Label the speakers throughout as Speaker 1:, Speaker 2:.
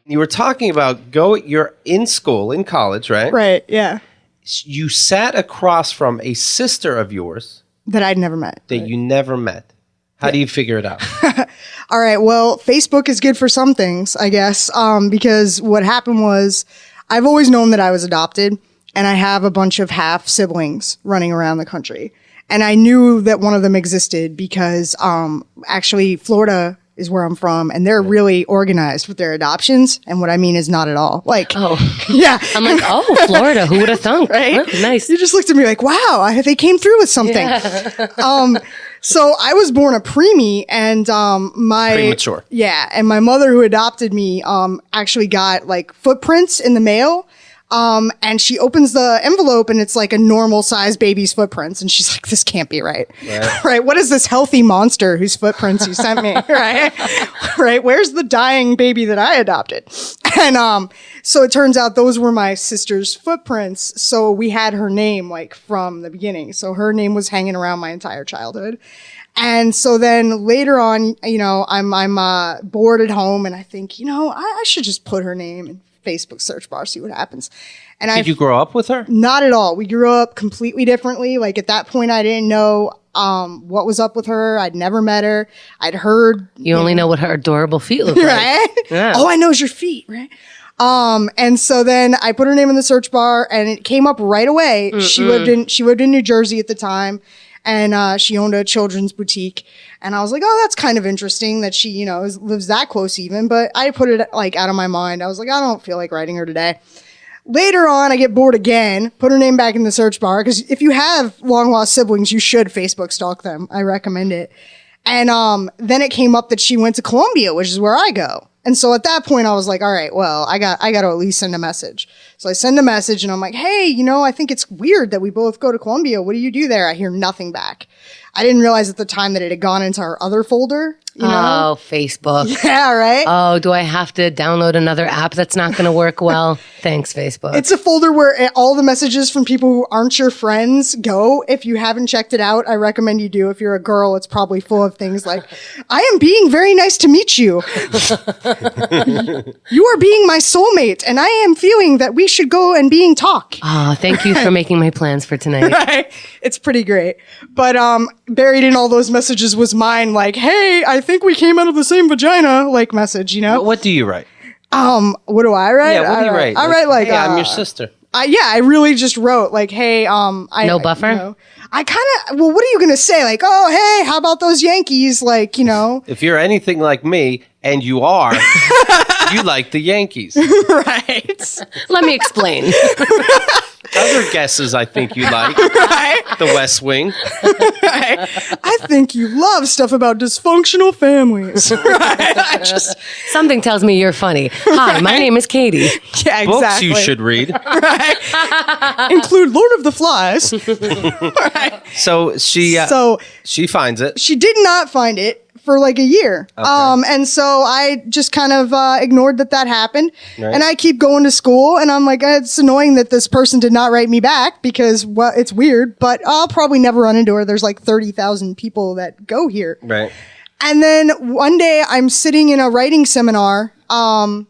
Speaker 1: You were talking about you're in school, in college, right?
Speaker 2: Right, yeah.
Speaker 1: You sat across from a sister of yours.
Speaker 2: That I'd never met.
Speaker 1: That you never met. How do you figure it out?
Speaker 2: All right, well, Facebook is good for some things, I guess, because what happened was I've always known that I was adopted, and I have a bunch of half siblings running around the country. And I knew that one of them existed because actually Florida is where I'm from, and they're really organized with their adoptions. And what I mean is not at all. Like, yeah.
Speaker 3: I'm like, oh, Florida, who would have thunk?
Speaker 2: Right?
Speaker 3: Huh, nice.
Speaker 2: You just looked at me like, wow, they came through with something.
Speaker 3: Yeah.
Speaker 2: So I was born a preemie, and
Speaker 1: premature.
Speaker 2: Yeah, and my mother who adopted me actually got like footprints in the mail. And she opens the envelope and it's like a normal size baby's footprints. And she's like, this can't be right. Right. What is this healthy monster whose footprints you sent me? Right. Where's the dying baby that I adopted? And, so it turns out those were my sister's footprints. So we had her name like from the beginning. So her name was hanging around my entire childhood. And so then later on, I'm bored at home and I think, I should just put her name in Facebook search bar, see what happens. And
Speaker 1: Did you grow up with her?
Speaker 2: Not at all. We grew up completely differently. Like at that point, I didn't know what was up with her. I'd never met her. I'd heard.
Speaker 3: You only know what her adorable feet look like.
Speaker 2: Right?
Speaker 3: Yeah.
Speaker 2: All I know is your feet, right? And so then I put her name in the search bar and it came up right away. She lived in New Jersey at the time. And she owned a children's boutique. And I was like, oh, that's kind of interesting that she, lives that close even. But I put it like out of my mind. I was like, I don't feel like writing her today. Later on, I get bored again, put her name back in the search bar. Because if you have long-lost siblings, you should Facebook stalk them. I recommend it. And then it came up that she went to Columbia, which is where I go. And so at that point, I was like, all right, well, I got to at least send a message. So I send a message and I'm like, hey, I think it's weird that we both go to Columbia. What do you do there? I hear nothing back. I didn't realize at the time that it had gone into our other folder.
Speaker 3: Oh, Facebook.
Speaker 2: Yeah, right?
Speaker 3: Oh, do I have to download another app that's not going to work well? Thanks, Facebook.
Speaker 2: It's a folder where all the messages from people who aren't your friends go. If you haven't checked it out, I recommend you do. If you're a girl, it's probably full of things like, I am being very nice to meet you. You are being my soulmate, and I am feeling that we should go and being talk.
Speaker 3: Oh, thank you for making my plans for tonight.
Speaker 2: Right? It's pretty great. But buried in all those messages was mine like, hey, I think we came out of the same vagina, like message,
Speaker 1: What do you write?
Speaker 2: What do I write?
Speaker 1: Yeah, what do you write?
Speaker 2: I write like,
Speaker 1: hey, I'm your sister.
Speaker 2: I really just wrote like, hey,
Speaker 3: no buffer?
Speaker 2: I kind of, well, what are you going to say? Like, oh, hey, how about those Yankees? Like,
Speaker 1: If you're anything like me, and you are, you like the Yankees.
Speaker 2: Right.
Speaker 3: Let me explain.
Speaker 1: Other guesses I think you like.
Speaker 2: Right.
Speaker 1: The West Wing.
Speaker 2: Right. I think you love stuff about dysfunctional families. Right.
Speaker 3: Something tells me you're funny. Hi, my name is Katy.
Speaker 2: Yeah, exactly.
Speaker 1: Books you should read.
Speaker 2: Right. Include Lord of the Flies. Right.
Speaker 1: So she finds it.
Speaker 2: She did not find it for like a year. Okay. And so I just kind of ignored that happened. Right. And I keep going to school and I'm like, it's annoying that this person did not write me back because, well, it's weird, but I'll probably never run into her. There's like 30,000 people that go here.
Speaker 1: Right.
Speaker 2: And then one day I'm sitting in a writing seminar, and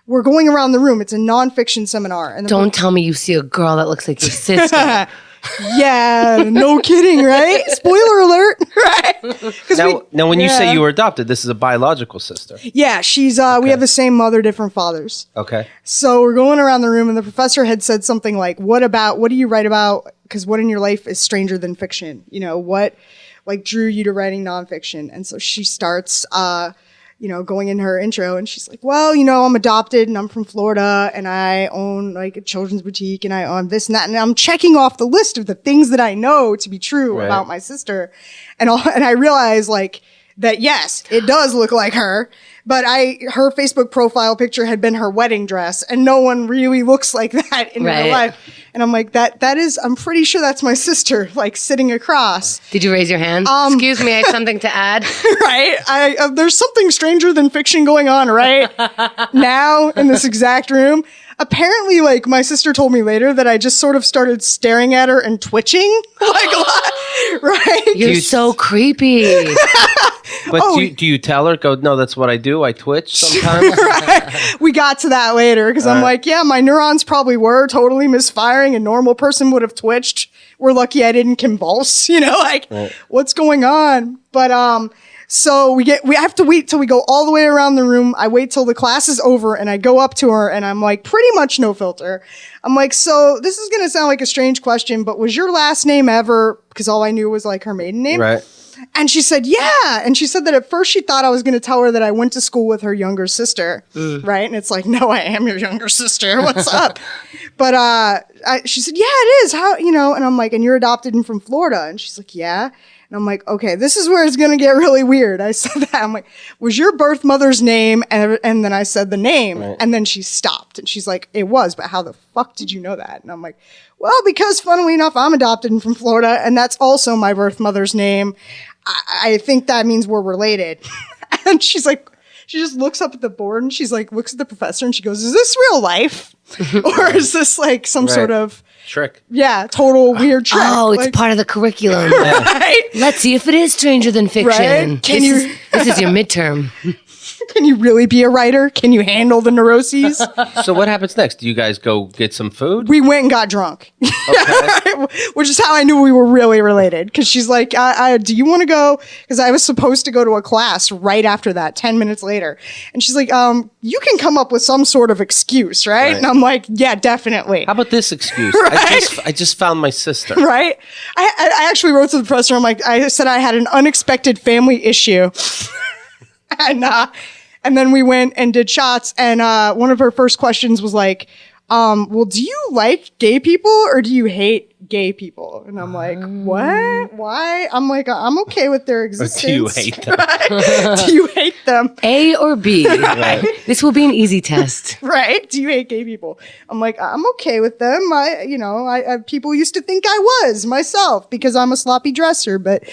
Speaker 2: we're going around the room. It's a nonfiction seminar. And
Speaker 3: don't tell me you see a girl that looks like your sister.
Speaker 2: Yeah, no kidding, right? Spoiler alert, right?
Speaker 1: Now, when you say you were adopted, this is a biological sister.
Speaker 2: Yeah, she's. We have the same mother, different fathers.
Speaker 1: Okay.
Speaker 2: So we're going around the room, and the professor had said something like, "What do you write about? Because what in your life is stranger than fiction? What, like, drew you to writing nonfiction?" And so she starts. Going in her intro and she's like, well, I'm adopted and I'm from Florida and I own like a children's boutique and I own this and that. And I'm checking off the list of the things that I know to be true about my sister. And I realize like that, yes, it does look like her, but her Facebook profile picture had been her wedding dress and no one really looks like that in real life. And I'm like, I'm pretty sure that's my sister, like sitting across.
Speaker 3: Did you raise your hand? Excuse me, I have something to add.
Speaker 2: Right. There's something stranger than fiction going on right now in this exact room. Apparently, like, my sister told me later that I just sort of started staring at her and twitching. Like, right?
Speaker 3: You're so creepy.
Speaker 1: But do you tell her, go, no, that's what I do. I twitch sometimes.
Speaker 2: Right. We got to that later because I'm like, yeah, my neurons probably were totally misfiring. A normal person would have twitched. We're lucky I didn't convulse, what's going on? But, so we have to wait till we go all the way around the room. I wait till the class is over and I go up to her and I'm like, pretty much no filter. I'm like, so this is going to sound like a strange question, but was your last name ever? Because all I knew was like her maiden name.
Speaker 1: Right.
Speaker 2: And she said, yeah. And she said that at first she thought I was going to tell her that I went to school with her younger sister. Right. And it's like, no, I am your younger sister. What's up? But, she said, yeah, it is. How, and I'm like, and you're adopted and from Florida. And she's like, yeah. And I'm like, okay, this is where it's going to get really weird. I said that. I'm like, was your birth mother's name? And then I said the name. Right. And then she stopped. And she's like, it was, but how the fuck did you know that? And I'm like, well, because funnily enough, I'm adopted and from Florida. And that's also my birth mother's name. I think that means we're related. And she's like, she just looks up at the board and she's like, looks at the professor and she goes, is this real life? Or is this like some sort of
Speaker 1: trick?
Speaker 2: Yeah, total weird trick.
Speaker 3: Oh, it's part of the curriculum.
Speaker 2: Right?
Speaker 3: Let's see if it is stranger than fiction.
Speaker 2: Right?
Speaker 3: This is your midterm.
Speaker 2: Can you really be a writer? Can you handle the neuroses?
Speaker 1: So what happens next? Do you guys go get some food?
Speaker 2: We went and got drunk,
Speaker 1: Okay.
Speaker 2: which is how I knew we were really related. Because she's like, do you want to go? Because I was supposed to go to a class right after that, 10 minutes later. And she's like, you can come up with some sort of excuse, right? And I'm like, yeah, definitely.
Speaker 1: How about this excuse?
Speaker 2: Right?
Speaker 1: I just found my sister.
Speaker 2: Right? I actually wrote to the professor. I'm like, I said I had an unexpected family issue. And then we went and did shots. And one of her first questions was like, well, do you like gay people or do you hate gay people? And I'm like, what? Why? I'm like, I'm okay with their existence.
Speaker 1: Or do you hate them?
Speaker 2: Right? Do you hate them?
Speaker 3: A or B? Right. This will be an easy test.
Speaker 2: Right? Do you hate gay people? I'm like, I'm okay with them. I people used to think I was myself because I'm a sloppy dresser, but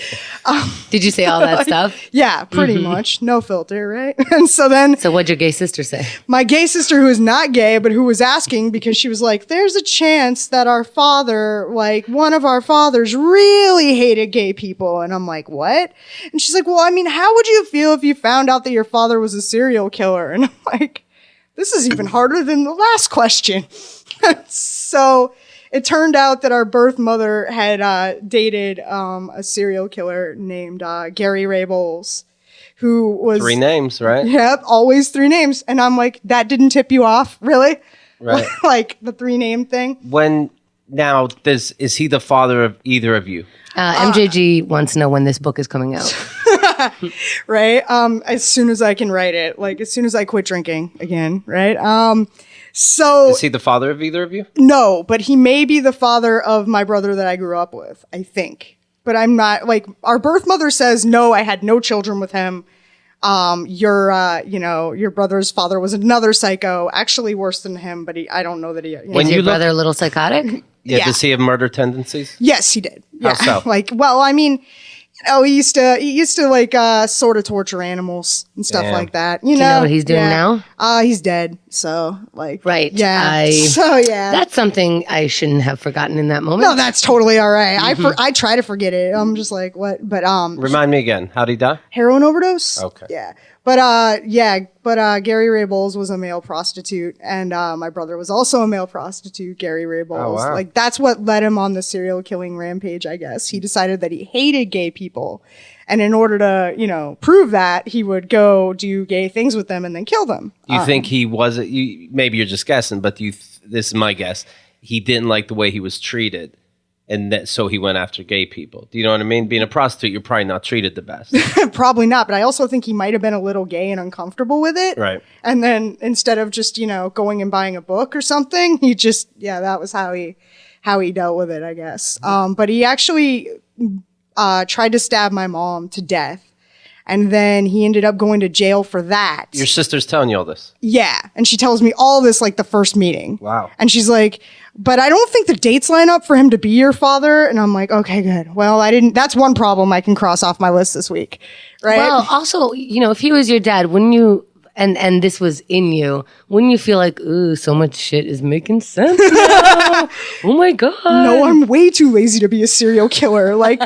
Speaker 3: did you say all that stuff?
Speaker 2: Yeah, pretty much. No filter, right? And so what'd
Speaker 3: your gay sister say?
Speaker 2: My gay sister, who is not gay, but who was asking because she was like, there's a chance that our father, like one of our fathers really hated gay people. And I'm like, what? And she's like, well, I mean, how would you feel if you found out that your father was a serial killer? And I'm like, this is even harder than the last question. So it turned out that our birth mother had dated a serial killer named Gary Ray Bowles, who was
Speaker 1: 3 names, right?
Speaker 2: Yep, always 3 names. And I'm like, that didn't tip you off, really?
Speaker 1: Right.
Speaker 2: Like the 3 name thing.
Speaker 1: Is he the father of either of you?
Speaker 3: MJG wants to know when this book is coming out.
Speaker 2: Right. As soon as I can write it, like as soon as I quit drinking again. Right. So
Speaker 1: is he the father of either of you?
Speaker 2: No, but he may be the father of my brother that I grew up with, I think. But I'm not, like, our birth mother says, no, I had no children with him. Your brother's father was another psycho, actually worse than him, but I don't know that he.
Speaker 3: Was your brother a little psychotic?
Speaker 1: Yeah. Does he have murder tendencies?
Speaker 2: Yes, he did. Yeah.
Speaker 1: How so?
Speaker 2: He used to like sort of torture animals and stuff like that. You
Speaker 3: know, do you know what he's doing now?
Speaker 2: He's dead. So like,
Speaker 3: right.
Speaker 2: Yeah.
Speaker 3: That's something I shouldn't have forgotten in that moment.
Speaker 2: No, that's totally all right. I try to forget it. I'm just like, what? But
Speaker 1: remind me again. How'd he die?
Speaker 2: Heroin overdose.
Speaker 1: Okay.
Speaker 2: Yeah. But Gary Ray Bowles was a male prostitute, and my brother was also a male prostitute, Gary Ray Bowles.
Speaker 1: Oh, wow.
Speaker 2: Like, that's what led him on the serial killing rampage, I guess. He decided that he hated gay people, and in order to, prove that, he would go do gay things with them and then kill them.
Speaker 1: You think he wasn't, maybe you're just guessing, but this is my guess, he didn't like the way he was treated. And so he went after gay people. Do you know what I mean? Being a prostitute, you're probably not treated the best.
Speaker 2: Probably not. But I also think he might have been a little gay and uncomfortable with it.
Speaker 1: Right.
Speaker 2: And then instead of just, going and buying a book or something, he just, that was how he dealt with it, I guess. But he actually tried to stab my mom to death. And then he ended up going to jail for that.
Speaker 1: Your sister's telling you all this?
Speaker 2: Yeah. And she tells me all this like the first meeting.
Speaker 1: Wow.
Speaker 2: And she's like, but I don't think the dates line up for him to be your father. And I'm like, okay, good. Well, that's one problem I can cross off my list this week. Right.
Speaker 3: Well, also, if he was your dad, wouldn't you and this was in you, wouldn't you feel like, ooh, so much shit is making sense now? Oh my God.
Speaker 2: No, I'm way too lazy to be a serial killer. Like,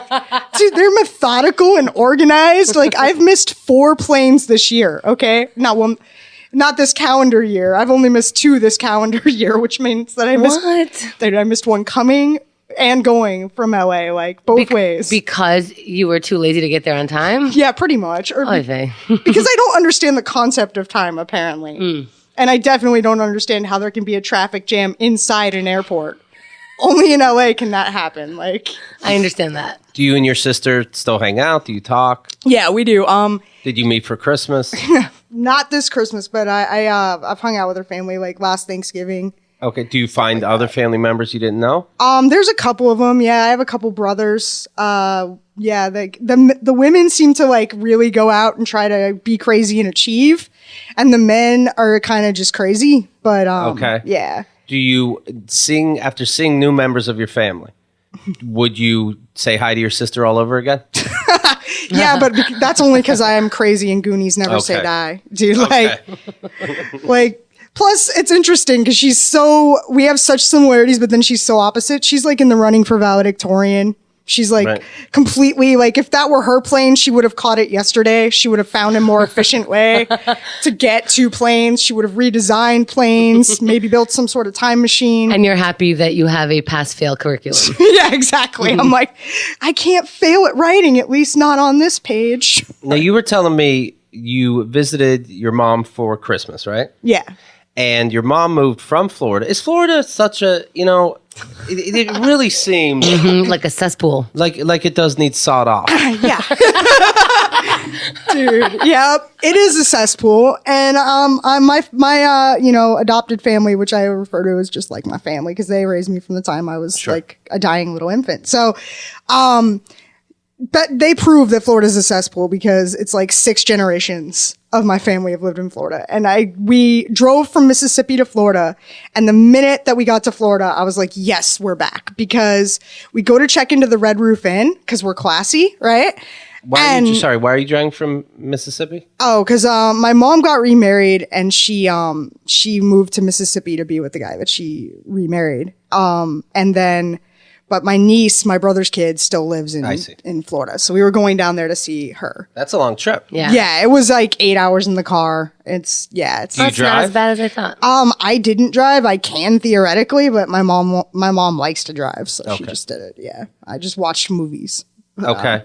Speaker 2: dude, they're methodical and organized. Like, I've missed 4 planes this year, okay? Not this calendar year. I've only missed 2 this calendar year, which means that I missed one coming and going from LA, like both ways.
Speaker 3: Because you were too lazy to get there on time?
Speaker 2: Yeah, pretty much. Or because I don't understand the concept of time, apparently. And I definitely don't understand how there can be a traffic jam inside an airport. Only in LA can that happen. Like,
Speaker 3: I understand that.
Speaker 1: Do you and your sister still hang out? Do you talk?
Speaker 2: Yeah, we do.
Speaker 1: Did you meet for Christmas?
Speaker 2: Not this Christmas, but I've hung out with her family like last Thanksgiving.
Speaker 1: Okay. Do you find other family members you didn't know?
Speaker 2: There's a couple of them. Yeah, I have a couple brothers. Yeah, the women seem to like really go out and try to be crazy and achieve, and the men are kind of just crazy. But
Speaker 1: okay.
Speaker 2: Yeah.
Speaker 1: Do you after seeing new members of your family? Would you say hi to your sister all over again?
Speaker 2: Yeah, but that's only because I am crazy and Goonies never say die, dude. Like. Plus, it's interesting because we have such similarities, but then she's so opposite. She's like in the running for valedictorian. She's like completely like, if that were her plane, she would have caught it yesterday. She would have found a more efficient way to get to planes. She would have redesigned planes, maybe built some sort of time machine.
Speaker 3: And you're happy that you have a pass-fail curriculum.
Speaker 2: Yeah, exactly. I'm like, I can't fail at writing, at least not on this page.
Speaker 1: Now, you were telling me you visited your mom for Christmas, right?
Speaker 2: Yeah.
Speaker 1: And your mom moved from Florida. Is Florida such a, it really seems
Speaker 3: like a cesspool.
Speaker 1: Like it does need sawed off.
Speaker 2: Yeah. Dude, yeah, it is a cesspool. And my adopted family, which I refer to as just like my family, because they raised me from the time I was like a dying little infant. So, but they prove that Florida is a cesspool because it's like 6 generations of my family have lived in Florida. And we drove from Mississippi to Florida. And the minute that we got to Florida, I was like, yes, we're back, because we go to check into the Red Roof Inn because we're classy, right?
Speaker 1: Why are you driving from Mississippi?
Speaker 2: Oh, because my mom got remarried and she moved to Mississippi to be with the guy that she remarried. But my niece, my brother's kid, still lives in Florida. So we were going down there to see her.
Speaker 1: That's a long trip.
Speaker 3: Yeah.
Speaker 2: Yeah, it was like 8 hours in the car. It's
Speaker 1: Do you
Speaker 3: Not
Speaker 1: drive?
Speaker 3: as bad as I thought.
Speaker 2: I didn't drive. I can theoretically, but my mom likes to drive, so she just did it. Yeah. I just watched movies.
Speaker 1: Okay.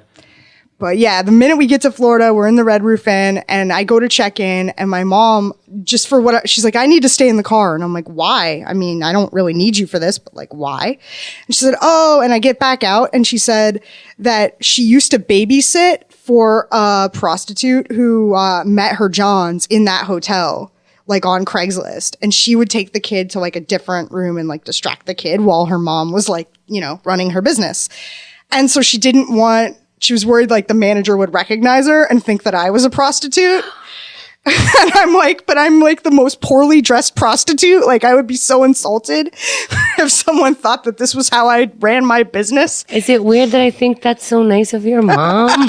Speaker 2: But yeah, the minute we get to Florida, we're in the Red Roof Inn, and I go to check in, and my mom, she's like, I need to stay in the car. And I'm like, why? I mean, I don't really need you for this, but like, why? And she said, oh, and I get back out, and she said that she used to babysit for a prostitute who met her Johns in that hotel, like on Craigslist. And she would take the kid to like a different room and like distract the kid while her mom was like, running her business. And so she was worried like the manager would recognize her and think that I was a prostitute. And I'm like, but I'm like the most poorly dressed prostitute. Like, I would be so insulted if someone thought that this was how I ran my business.
Speaker 3: Is it weird that I think that's so nice of your mom?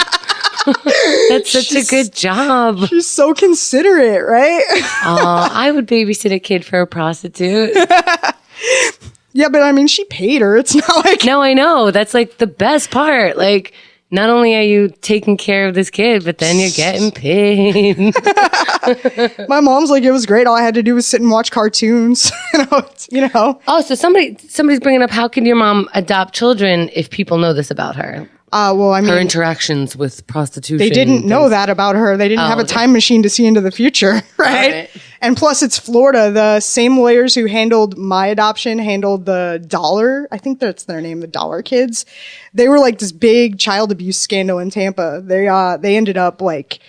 Speaker 3: That's such a good job.
Speaker 2: She's so considerate, right?
Speaker 3: I would babysit a kid for a prostitute.
Speaker 2: Yeah, but I mean, she paid her. It's not like...
Speaker 3: No, I know. That's like the best part. Like, not only are you taking care of this kid, but then you're getting paid.
Speaker 2: My mom's like, it was great. All I had to do was sit and watch cartoons.
Speaker 3: Oh, so somebody's bringing up, how can your mom adopt children if people know this about her?
Speaker 2: Well, I mean,
Speaker 3: her interactions with prostitution.
Speaker 2: They didn't know that about her. They didn't have a time machine to see into the future, right? And plus, it's Florida. The same lawyers who handled my adoption handled the Dollar. I think that's their name, the Dollar Kids. They were like this big child abuse scandal in Tampa. They ended up like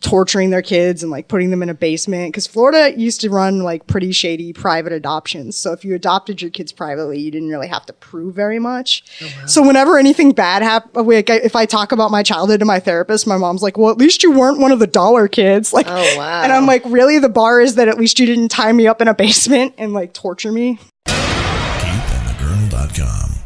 Speaker 2: torturing their kids and like putting them in a basement, because Florida used to run like pretty shady private adoptions. So if you adopted your kids privately, you didn't really have to prove very much. Oh, wow. So whenever anything bad happened, like if I talk about my childhood to my therapist, my mom's like, well, at least you weren't one of the Dollar Kids. Like,
Speaker 3: oh, wow.
Speaker 2: And I'm like, really? The bar is that at least you didn't tie me up in a basement and like torture me?
Speaker 4: KeithAndTheGirl.com